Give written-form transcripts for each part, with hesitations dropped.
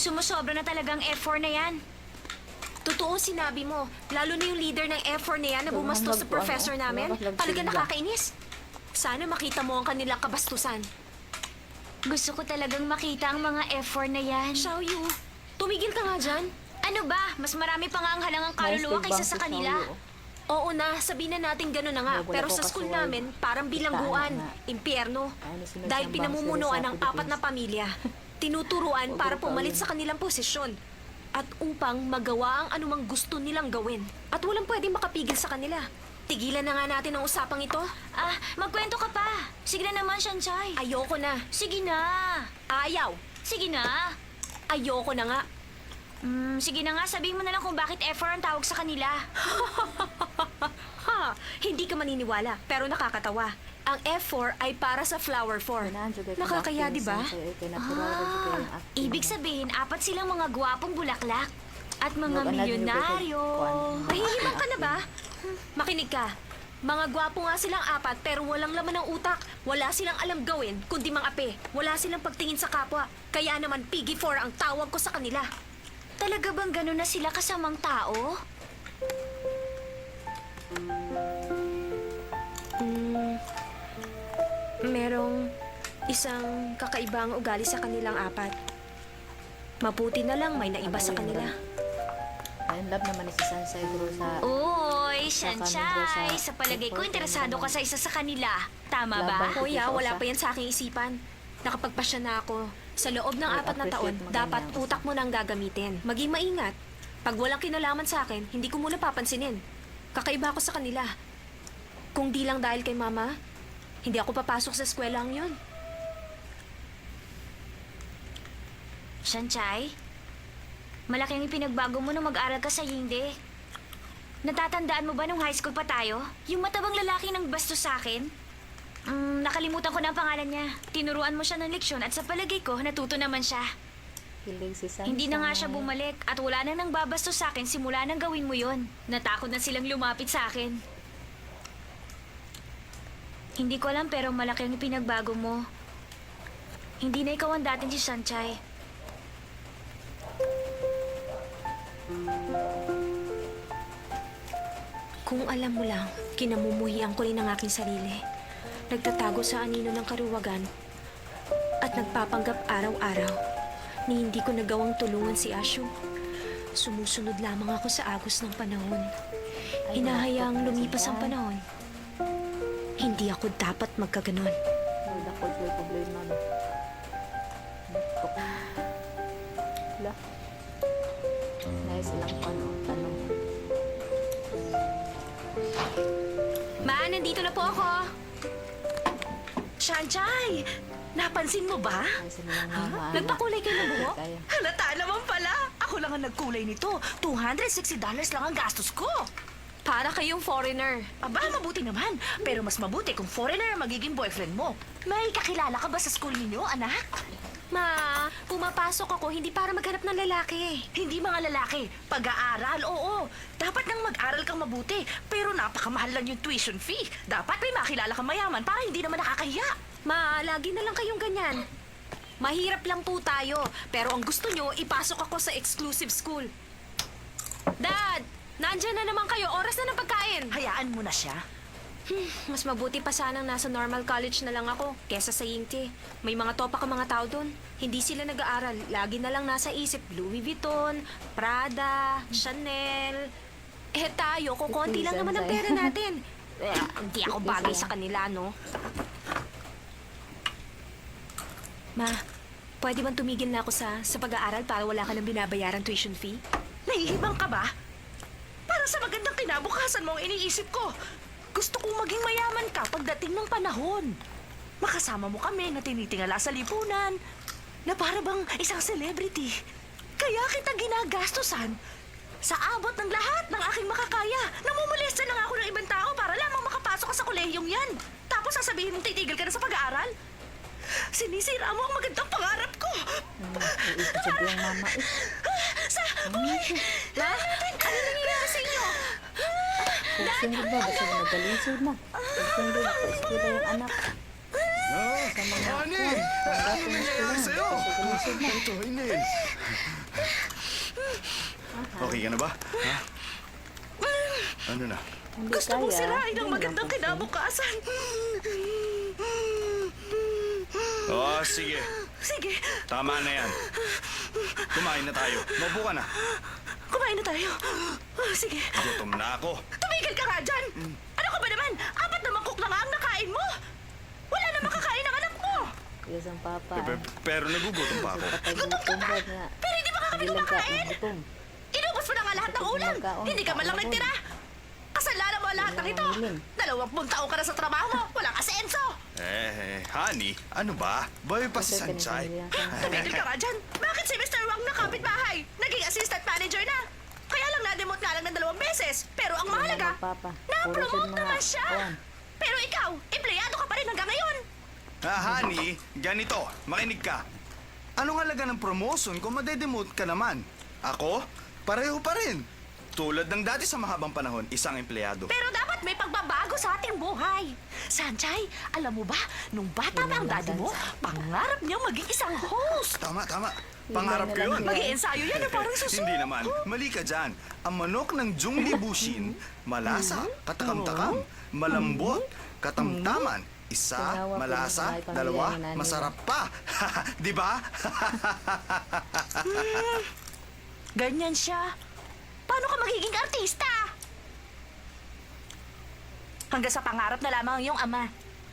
Sumusobra na talagang F4 na yan. Totoo sinabi mo. Lalo na yung leader ng F4 na yan na bumastos sa professor namin. Talaga nakakainis. Sana makita mo ang kanilang kabastusan. Gusto ko talagang makita ang mga F4 na yan. Xiaoyu, tumigil ka nga dyan. Ano ba? Mas marami pa nga ang halangang kaluluwa kaysa sa kanila. Oo na, sabihin na natin gano'n na nga. Pero sa school namin, parang bilangguan, impyerno. Dahil pinamumunuan ng 4 na pamilya. Tinuturuan para pumalit sa kanilang posisyon. At upang magawa ang anumang gusto nilang gawin. At walang pwedeng makapigil sa kanila. Tigilan na nga natin ang usapang ito. Magkwento ka pa. Sige na naman, Shanchay. Ayoko na. Sige na. Ayaw. Sige na. Ayoko na nga. Sige na nga, sabihin mo na lang kung bakit F4 ang tawag sa kanila. Ha! Hindi ka maniniwala, pero nakakatawa. Ang F4 ay para sa flower 4. Nakakaya, di ba? Ibig sabihin, 4 silang mga gwapong bulaklak. At mga milyonaryo. Nahihimang ka na ba? Makinig ka. Mga gwapo nga silang 4 pero walang laman ng utak. Wala silang alam gawin kundi mang-ape. Wala silang pagtingin sa kapwa. Kaya naman Piggy 4 ang tawag ko sa kanila. Talaga bang gano'n na sila kasamang tao? Merong isang kakaibang ugali sa kanilang 4. Mabuti na lang may naiba sa kanila. Ayun, love naman ni si Sansay bro sa... Uy, family Shanchay, sa sa palagay ko, F4, interesado ka sa isa sa kanila. Tama ba? Laban. Kuya, wala pa yan sa aking isipan. Nakapagpasya na ako. Sa loob ng 4 na taon, appreciate mo dapat ganyan. utak mo nang gagamitin. Maging maingat. Pag walang kinalaman sa akin, hindi ko muna papansinin. Kakaiba ako sa kanila. Kung di lang dahil kay mama, hindi ako papasok sa eskwelahan yun. Shanchay, malaking pinagbago mo nung mag-aral ka sa hindi. Natatandaan mo ba nung high school pa tayo? Yung matabang lalaki ng bastos sa akin? Nakalimutan ko na ang pangalan niya. Tinuruan mo siya ng leksyon at sa palagay ko, natuto naman siya. Hilig si Sansay. Hindi na nga siya bumalik at wala nang babastos sa akin simula nang gawin mo yon. Natakot na silang lumapit sa akin. Hindi ko alam pero malaki ang pinagbago mo. Hindi na ikaw ang dating si Shanchay. Kung alam mo lang, kinamumuhian ko rin ang aking sarili. Nagtatago sa anino ng karuwagan at nagpapanggap araw-araw ni hindi ko nagawang tulungan si Ashu. Sumusunod lamang ako sa agos ng panahon. Hinahayaang lumipas ang panahon. Hindi ako dapat magkaganon. Dakol ko yung problema mo. Wala. Nice lang tanong. Ma, nandito na po ako. Shanchay! Napansin mo ba? Nice lang mama. Nagpakulay ka ng buhok? Kaya. Halata naman pala. Ako lang ang nagkulay nito. $260 lang ang gastos ko. Para kayong foreigner. Aba, mabuti naman. Pero mas mabuti kung foreigner ang magiging boyfriend mo. May kakilala ka ba sa school ninyo, anak? Ma, pumapasok ako hindi para maghanap ng lalaki. Hindi mga lalaki. Pag-aaral, oo. Dapat nang mag-aral kang mabuti. Pero napakamahal lang yung tuition fee. Dapat may makilala kang mayaman para hindi naman nakakahiya. Ma, lagi na lang kayong ganyan. Mahirap lang po tayo, pero ang gusto nyo, ipasok ako sa exclusive school. Dad! Nandyan na naman kayo, oras na ng pagkain. Hayaan mo na siya. Mas mabuti pa sanang nasa normal college na lang ako kesa sa Yingti. May mga topa ka mga tao doon. Hindi sila nag-aaral. Lagi na lang nasa isip Louis Vuitton, Prada, Chanel. Eh tayo, kukonti lang naman ang pera natin. Hindi ako bagay sa kanila, no? Ma, pwede bang tumigil na ako sa pag-aaral para wala ka nang binabayaran tuition fee? Nahihibang ka ba? Para sa magandang kinabukasan mo ang iniisip ko. Gusto kong maging mayaman ka pagdating ng panahon. Makasama mo kami na tinitingala sa lipunan. Na para bang isang celebrity. Kaya kita ginagastusan. Sa abot ng lahat ng aking makakaya. Namumulesta na nga ako ng ibang tao para lamang makapasok ka sa kolehiyong yan. Tapos sasabihin mong titigil ka na sa pag-aaral. Sinisira mo ang magandang pangarap ko. Iisip yung mama eh. Ma, ano nangyayari sa inyo? Sundod ba? Basta mo nagkalisod na. Sundod, eskwela yung anak. Honey! Ano nangyayari sa'yo? Kalisod na. Ito, Inin. Okay ka na ba? Ha? Ano na? Hindi Gusto mong kaya, sirain ang hindi magandang naman po, kinabukasan. Oh, sige. Sige, Tama na yan. Kumain na tayo. Maupo ka na. kumain na tayo. Sige, Gutom na ako. tumigil ka nga dyan. Ano ka ba naman? 4 na mangkok na nga ang nakain mo. Wala na makakain ng anak mo. Yes, ang papa. Pero nagugutom pa ako. Patay gutom ba nga? Pero hindi ba kami Hindi lang ka kumakain? gutom. Inubos mo na nga lahat ng ulam. Hindi ka man lang nagtira. Kasalanan mo ang lahat ng ito. 20 taon ka na sa trabaho mo. Walang asenso. Honey, ano ba? Boy pa si Sanchay. Tumigil ka nga dyan. Bakit si Mr. Wang na kapitbahay? Naging assistant manager na. Kaya lang na-demote nga lang ng 2 beses. Pero ang mahalaga, Papa. na-promote naman siya. Kuwan. Pero ikaw, empleyado ka pa rin hanggang ngayon. Honey, ganito. Makinig ka. Anong halaga ng promotion kung madedemote ka naman? Ako? Pareho pa rin. Tulad ng dati sa mahabang panahon, isang empleyado. Pero dapat may pagbabago sa ating buhay. Sanchay, alam mo ba, nung bata pa ang daddy mo, pangarap niyang maging isang host. Tama. Pangarap ko yun. Mag-iensayo yan na parang suso. Hindi naman. Mali ka dyan. Ang manok ng Zhongli Bushin, malasa, katakam-takam, malambot, katamtaman, isa, Tinawa ko malasa, ng bahay 2, pamilya ni masarap pa. Di ba? Ganyan siya. Paano ka magiging artista? Hanggang sa pangarap na lamang ang iyong ama.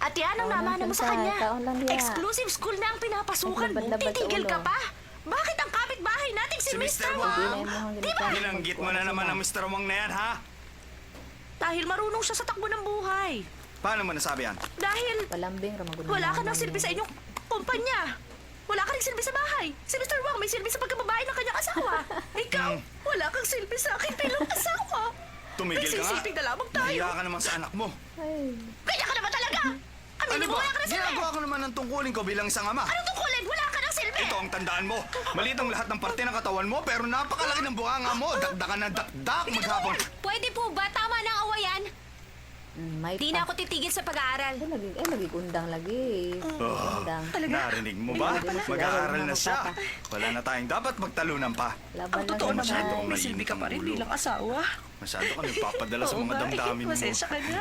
At yan ang Taon lang namana mo sa Sanchay, kanya. taon lang diya. Exclusive school na ang pinapasukan mo. Naglabad-labad sa Titigil ka ulo. pa? Bakit ang kapitbahay nating si Si Mr. Mr. Wang? Wang. Di ba? Binanggit mo na naman ang Mr. Wang na yan, ha? Dahil marunong siya sa takbo ng buhay. Paano mo nasabi yan? Dahil Palambing, ramagunan. wala ka nang silbi sa inyong kumpanya. Wala ka rin silbi sa bahay. Si Mr. Wang may silbi sa pagkababae ng kanyang asawa. Ikaw, wala kang silbi sa akin bilang asawa. Tumigil ka nga. Nagsisiping na lamang tayo. Nahiya ka naman sa anak mo. Ay, Kanya ka naman talaga! Aminin mo, Ano ba? wala ka ng silbi! Ginagawa ko naman ng tungkulin ko bilang isang ama. Anong tungkulin? Wala ka ng silbi! Ito ang tandaan mo. Maliit ang lahat ng parte ng katawan mo, pero napakalaki ng bunganga mo. Dakdakan na dakdak maghapon. Pwede po ba? Tama na ang awayan. may Di na ako titigil sa pag-aaral. magigundang lagi. Gundang. Narinig mo ba? Mag-aaral na siya. Wala na tayong dapat magtalunan pa. Laban lang Totoo sa masyado naman, kang may silbi ka pa rin mainit ang bilang asawa. Masyado ka nagpapadala sa mga damdamin mo. Pasensya ka na.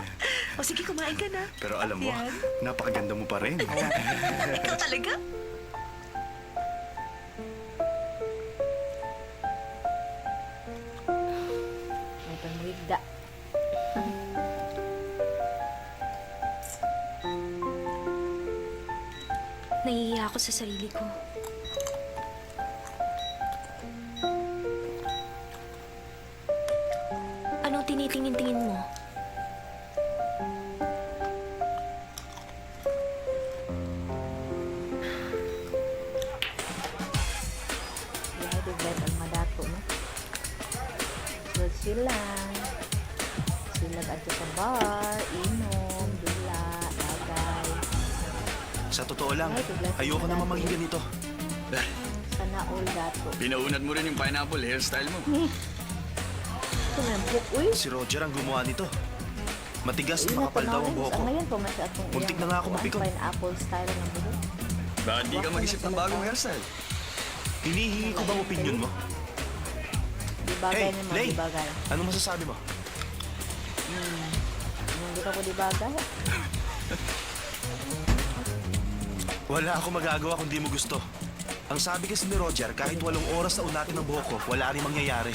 O sige, kumain ka na. Pero alam mo, Yan. napakaganda mo pa rin. Ikaw talaga? May pangwigda. Nahihiya ako sa sarili ko. Anong tinitingin-tingin mo? Lahat yung bet ang madato, no? So, silang. Sila adto sa bar, inom, dula, lagay. Sa totoo lang, Ay, bigla sa ayoko mga naman dati. maging ganito. Sana all dato. Pinaunat mo rin yung pineapple hairstyle mo. Ito na, uy! Si Roger ang gumawa nito. Matigas Uy, na makapal daw ang natanawin. buhok ko. Ngayon po masya atong Muntik na nga ako mapikon. Pineapple style ng buhok. Bakit di ka mag-isip ng bagong hairstyle? Hinihingi ko bang opinion mo? Di bagay Hey, naman, Lay! di bagay. Ano masasabi mo? Hindi ko di bagay. Wala ako magagawa kung di mo gusto. Ang sabi kasi ni Roger, kahit 8 oras na unatin ng buhok ko, wala rin mangyayari.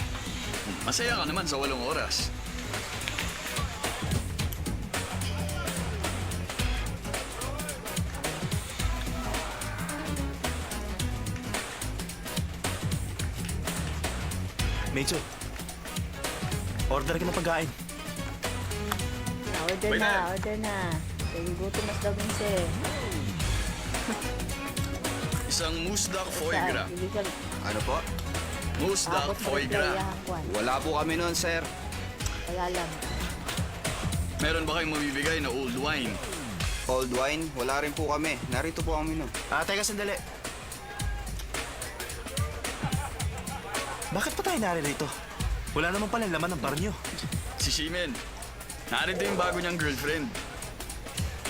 Masaya ka naman sa 8 oras. Medyo, order ka ng pagkain. Order Wait na, na. order na. Kaya gutom mas daw minse. Isang moose duck foie gras. Ano po? Moose duck foie gras. Wala po kami noon, sir. Kaya lang. Meron ba kayong mamibigay na old wine? Old wine? Wala rin po kami. Narito po kami no. Teka sandali. Bakit pa tayo naririto? Wala naman pala laman ng bar nyo. Si Shimen. Narito yung bago niyang girlfriend.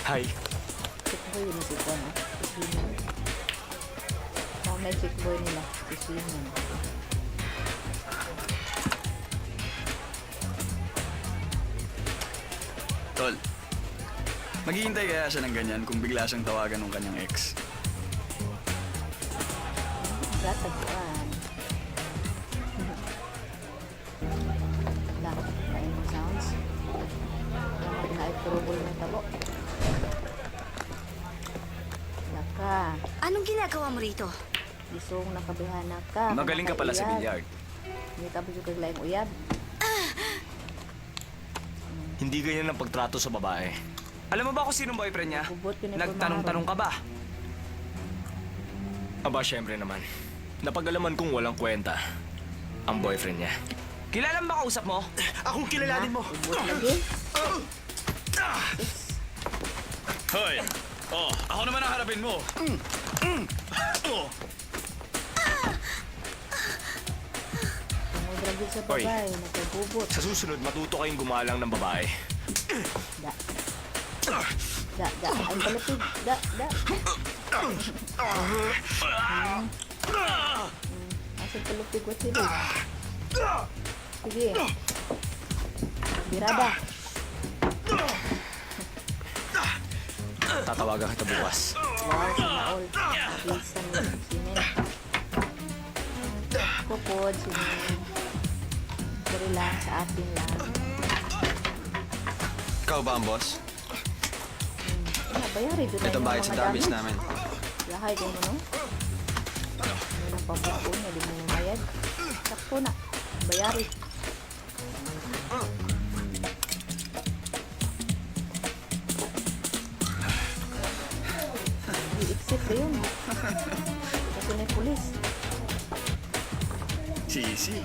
Hi. Ito ko yun si Juan, ah. na chick boy nila. Si Simon. Tol, maghihintay kaya siya ng ganyan kung bigla siyang tawagan ng kanyang ex. Gataguan. Lang, kain mo sounds. Naman na i-trouble ng tabo. Laka, Anong ginagawa mo rito? isong nakabihana ka. Magaling ka pala sa Kamakaiyan. bilyard. Hindi tapos yung kaglayang uyab. Hindi ganyan ang pagtrato sa babae. Alam mo ba kung sinong boyfriend niya? Kubot yun yung Nagtanong-tanong ka ba? Aba, syempre naman. Napag-alaman kong walang kwenta ang boyfriend niya. Kilala mo ba kausap mo? Akong kilalanin mo! Kubot lagi. Hoy! Oh, ako naman ang harapin mo. Oh. Tungod lagi sa Hoy. babae, nagkabubot. Sa susunod, matuto kayong gumalang ng babae. Da. Da. Ang palapig. Da. Asal palapig what sila? Sige. Birada. Tatawagan kita bukas. Wow, sana all. Bisa ni sinin. Kupod, sinin. Dari lang sa atin lang. Ikaw ba ang boss? Bayari doon na Ito yung bayad sa mga damage damage. namin. Lahay ko mo, no? May napabuko na, di mo mamayad. Sakto na. Bayari. I-exit ba yun? Kasi may pulis. Sisi.